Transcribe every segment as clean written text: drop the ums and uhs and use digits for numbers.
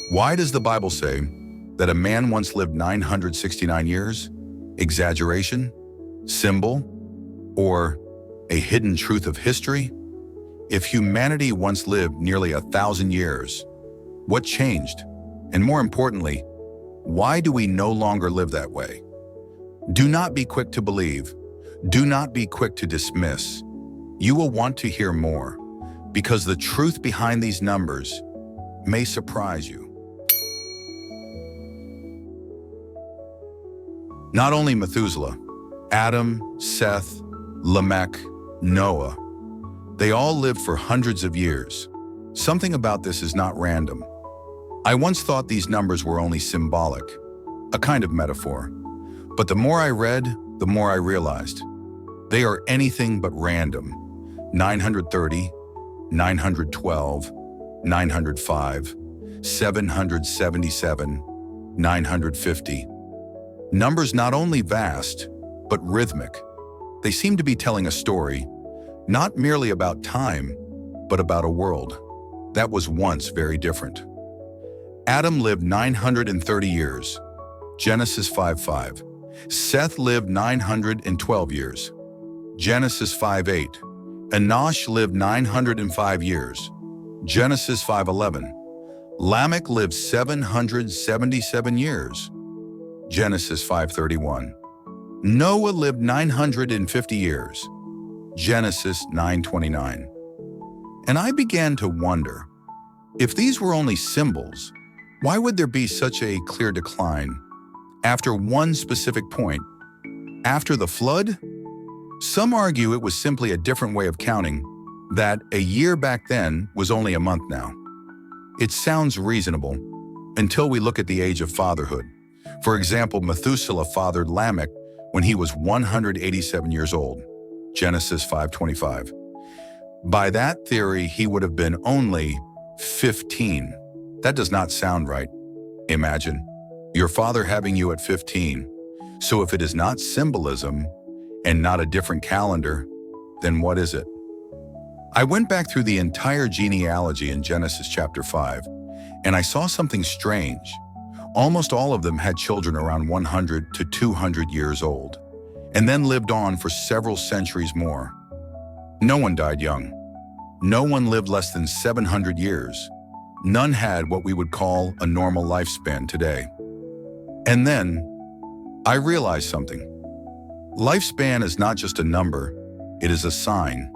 Why does the Bible say that a man once lived 969 years? Exaggeration? Symbol? Or a hidden truth of history? If humanity once lived nearly 1,000 years, what changed? And more importantly, why do we no longer live that way? Do not be quick to believe. Do not be quick to dismiss. You will want to hear more, because the truth behind these numbers may surprise you. Not only Methuselah, Adam, Seth, Lamech, Noah, they all lived for hundreds of years. Something about this is not random. I once thought these numbers were only symbolic, a kind of metaphor. But the more I read, the more I realized they are anything but random. 930, 912, 905, 777, 950. Numbers not only vast, but rhythmic. They seem to be telling a story, not merely about time, but about a world that was once very different. Adam lived 930 years, Genesis 5:5. Seth lived 912 years, Genesis 5:8. Enosh lived 905 years, Genesis 5:11. Lamech lived 777 years, Genesis 5:31. Noah lived 950 years, Genesis 9:29. And I began to wonder, if these were only symbols, why would there be such a clear decline after one specific point? After the flood? Some argue it was simply a different way of counting, that a year back then was only a month now. It sounds reasonable until we look at the age of fatherhood. For example, Methuselah fathered Lamech when he was 187 years old, Genesis 5:25. By that theory, he would have been only 15. That does not sound right. Imagine your father having you at 15. So if it is not symbolism and not a different calendar, then what is it? I went back through the entire genealogy in Genesis chapter 5, and I saw something strange. Almost all of them had children around 100 to 200 years old, and then lived on for several centuries more. No one died young. No one lived less than 700 years. None had what we would call a normal lifespan today. And then I realized something. Lifespan is not just a number, it is a sign,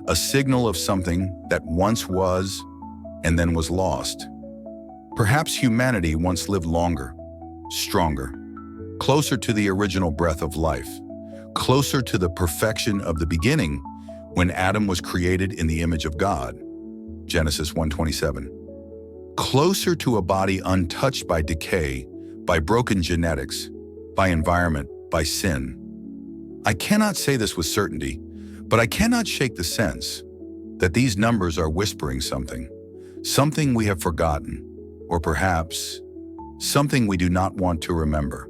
a signal of something that once was and then was lost. Perhaps humanity once lived longer, stronger, closer to the original breath of life, closer to the perfection of the beginning when Adam was created in the image of God, Genesis 1:27. Closer to a body untouched by decay, by broken genetics, by environment, by sin. I cannot say this with certainty, but I cannot shake the sense that these numbers are whispering something we have forgotten, or perhaps something we do not want to remember.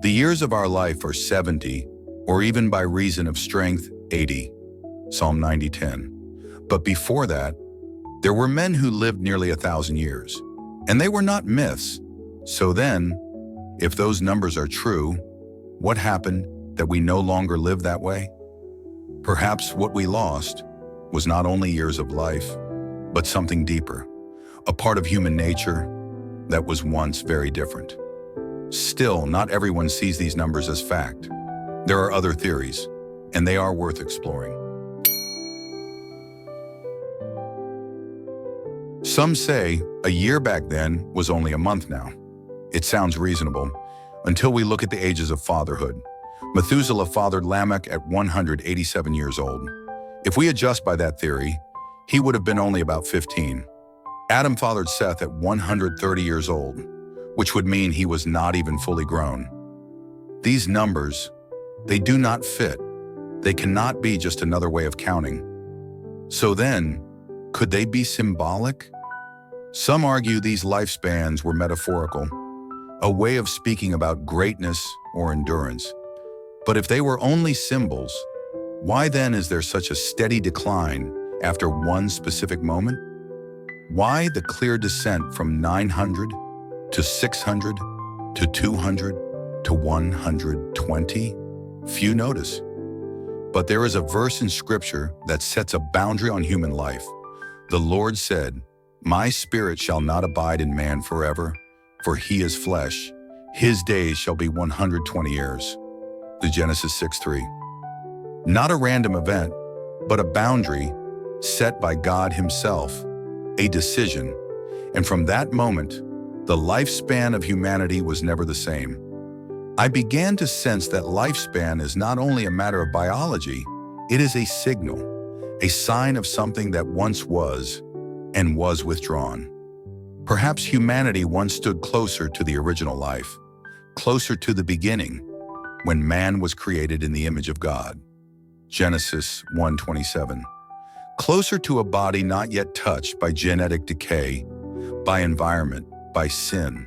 The years of our life are 70, or even by reason of strength, 80, Psalm 90:10. But before that, there were men who lived nearly 1,000 years, and they were not myths. So then, if those numbers are true, what happened that we no longer live that way? Perhaps what we lost was not only years of life, but something deeper, a part of human nature that was once very different. Still, not everyone sees these numbers as fact. There are other theories, and they are worth exploring. Some say a year back then was only a month now. It sounds reasonable until we look at the ages of fatherhood. Methuselah fathered Lamech at 187 years old. If we adjust by that theory, he would have been only about 15. Adam fathered Seth at 130 years old, which would mean he was not even fully grown. These numbers, they do not fit. They cannot be just another way of counting. So then, could they be symbolic? Some argue these lifespans were metaphorical, a way of speaking about greatness or endurance. But if they were only symbols, why then is there such a steady decline after one specific moment? Why the clear descent from 900 to 600 to 200 to 120? Few notice. But there is a verse in Scripture that sets a boundary on human life. The Lord said, "My spirit shall not abide in man forever, for he is flesh. His days shall be 120 years." The Genesis 6:3. Not a random event, but a boundary set by God himself, a decision. And from that moment, the lifespan of humanity was never the same. I began to sense that lifespan is not only a matter of biology, it is a signal, a sign of something that once was and was withdrawn. Perhaps humanity once stood closer to the original life, closer to the beginning, when man was created in the image of God. Genesis 1:27. Closer to a body not yet touched by genetic decay, by environment, by sin.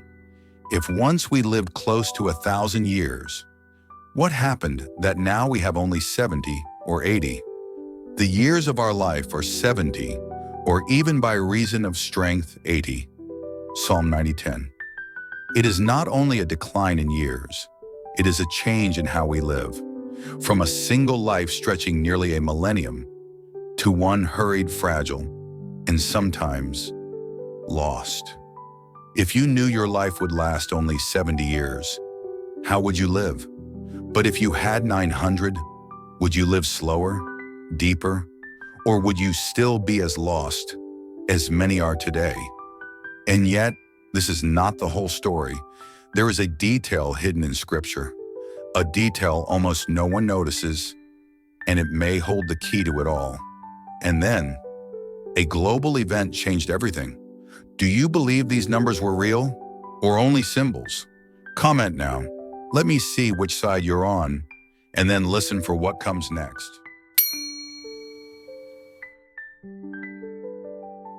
If once we lived close to 1,000 years, what happened that now we have only 70 or 80? The years of our life are 70, or even by reason of strength 80. Psalm 90:10. It is not only a decline in years, it is a change in how we live, from a single life stretching nearly a millennium to one hurried, fragile, and sometimes lost. If you knew your life would last only 70 years, how would you live? But if you had 900, would you live slower, deeper, or would you still be as lost as many are today? And yet, this is not the whole story. There is a detail hidden in Scripture, a detail almost no one notices, and it may hold the key to it all. And then, a global event changed everything. Do you believe these numbers were real, or only symbols? Comment now. Let me see which side you're on, and then listen for what comes next.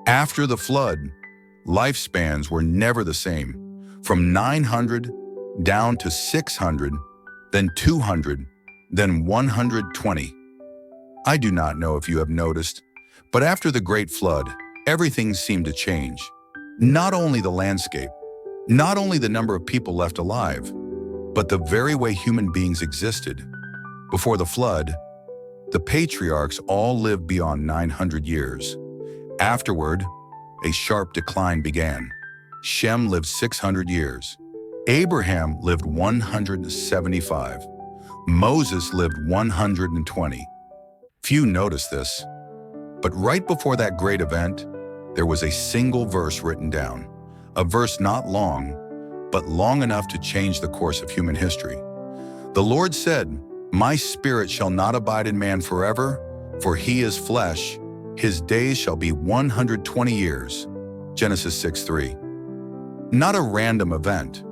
After the flood, lifespans were never the same. From 900 down to 600, then 200, then 120. I do not know if you have noticed, but after the Great Flood, everything seemed to change. Not only the landscape, not only the number of people left alive, but the very way human beings existed. Before the flood, the patriarchs all lived beyond 900 years. Afterward, a sharp decline began. Shem lived 600 years. Abraham lived 175. Moses lived 120. Few notice this, but right before that great event, there was a single verse written down, a verse not long, but long enough to change the course of human history. The Lord said, "My spirit shall not abide in man forever, for he is flesh. His days shall be 120 years. Genesis 6:3. Not a random event,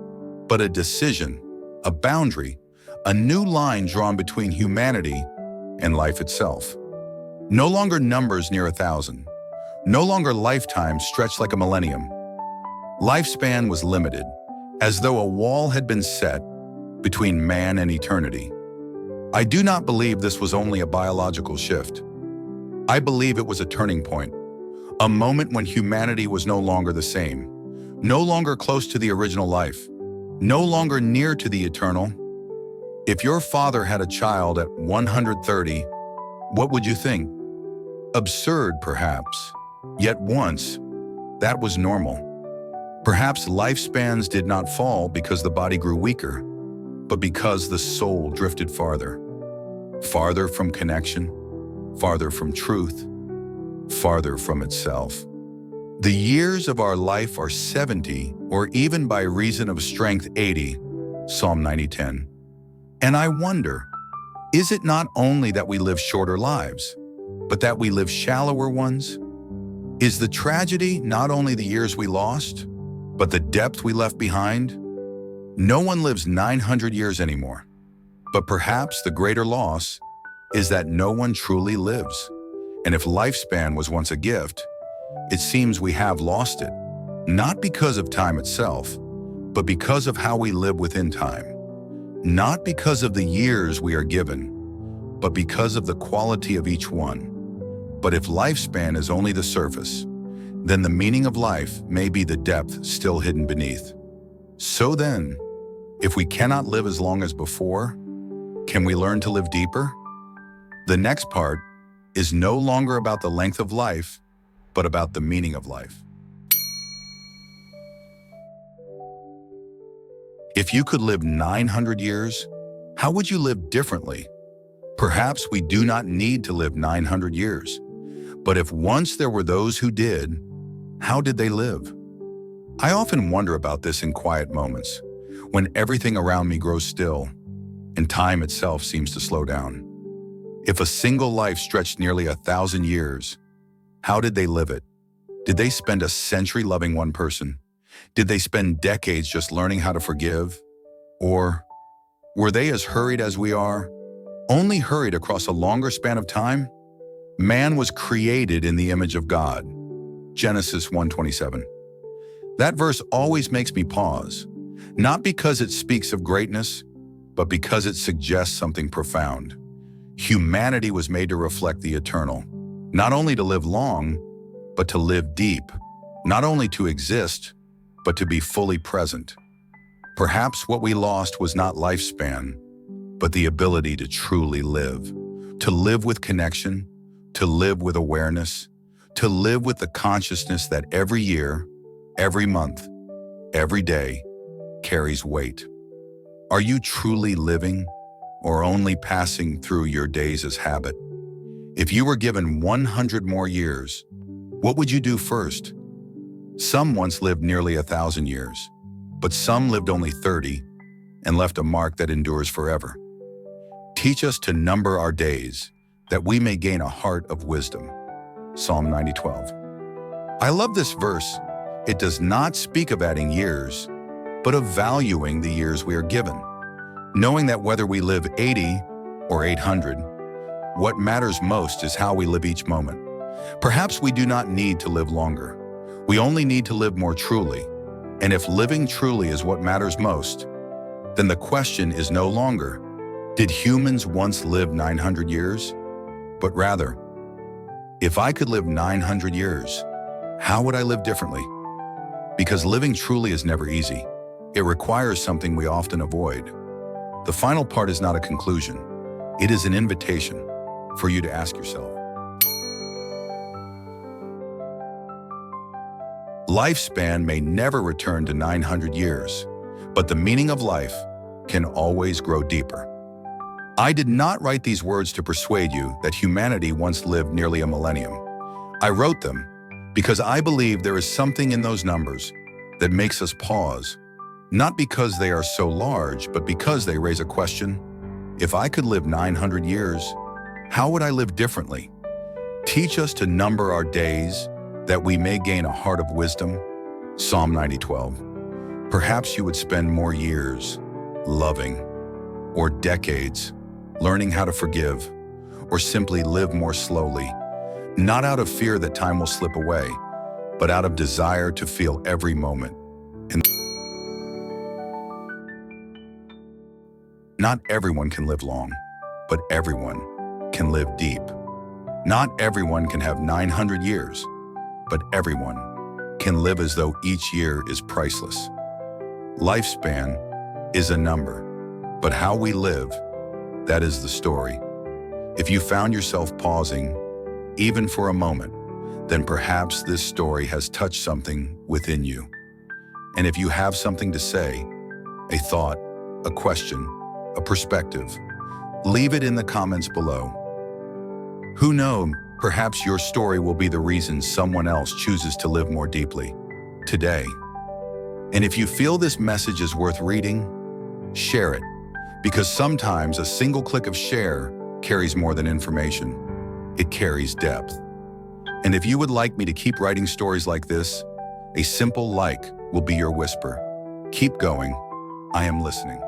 but a decision, a boundary, a new line drawn between humanity and life itself. No longer numbers near 1,000. No longer lifetime stretched like a millennium. Lifespan was limited, as though a wall had been set between man and eternity. I do not believe this was only a biological shift. I believe it was a turning point, a moment when humanity was no longer the same, no longer close to the original life, no longer near to the eternal. If your father had a child at 130, what would you think? Absurd, perhaps. Yet once, that was normal. Perhaps lifespans did not fall because the body grew weaker, but because the soul drifted farther. Farther from connection, farther from truth, farther from itself. The years of our life are 70, or even by reason of strength 80, Psalm 90:10. And I wonder, is it not only that we live shorter lives, but that we live shallower ones? Is the tragedy not only the years we lost, but the depth we left behind? No one lives 900 years anymore. But perhaps the greater loss is that no one truly lives. And if lifespan was once a gift, it seems we have lost it, not because of time itself, but because of how we live within time. Not because of the years we are given, but because of the quality of each one. But if lifespan is only the surface, then the meaning of life may be the depth still hidden beneath. So then, if we cannot live as long as before, can we learn to live deeper? The next part is no longer about the length of life, but about the meaning of life. If you could live 900 years, how would you live differently? Perhaps we do not need to live 900 years. But if once there were those who did, how did they live? I often wonder about this in quiet moments, when everything around me grows still and time itself seems to slow down. If a single life stretched nearly 1,000 years, how did they live it? Did they spend a century loving one person? Did they spend decades just learning how to forgive? Or were they as hurried as we are, only hurried across a longer span of time? Man was created in the image of God. Genesis 1:27. That verse always makes me pause, not because it speaks of greatness, but because it suggests something profound. Humanity was made to reflect the eternal, not only to live long, but to live deep, not only to exist, but to be fully present. Perhaps what we lost was not lifespan, but the ability to truly live with connection, to live with awareness, to live with the consciousness that every year, every month, every day carries weight. Are you truly living or only passing through your days as habit? If you were given 100 more years, what would you do first? Some once lived nearly 1,000 years, but some lived only 30 and left a mark that endures forever. Teach us to number our days, that we may gain a heart of wisdom. Psalm 90:12. I love this verse. It does not speak of adding years, but of valuing the years we are given. Knowing that whether we live 80 or 800, what matters most is how we live each moment. Perhaps we do not need to live longer. We only need to live more truly. And if living truly is what matters most, then the question is no longer, did humans once live 900 years? But rather, if I could live 900 years, how would I live differently? Because living truly is never easy. It requires something we often avoid. The final part is not a conclusion. It is an invitation for you to ask yourself. Lifespan may never return to 900 years, but the meaning of life can always grow deeper. I did not write these words to persuade you that humanity once lived nearly a millennium. I wrote them because I believe there is something in those numbers that makes us pause, not because they are so large, but because they raise a question. If I could live 900 years, how would I live differently? Teach us to number our days, that we may gain a heart of wisdom. Psalm 90:12. Perhaps you would spend more years loving, or decades learning how to forgive, or simply live more slowly, not out of fear that time will slip away, but out of desire to feel every moment. And not everyone can live long, but everyone can live deep. Not everyone can have 900 years, but everyone can live as though each year is priceless. Lifespan is a number, but how we live, that is the story. If you found yourself pausing, even for a moment, then perhaps this story has touched something within you. And if you have something to say, a thought, a question, a perspective, leave it in the comments below. Who knows, perhaps your story will be the reason someone else chooses to live more deeply today. And if you feel this message is worth reading, share it, because sometimes a single click of share carries more than information. It carries depth. And if you would like me to keep writing stories like this, a simple like will be your whisper. Keep going. I am listening.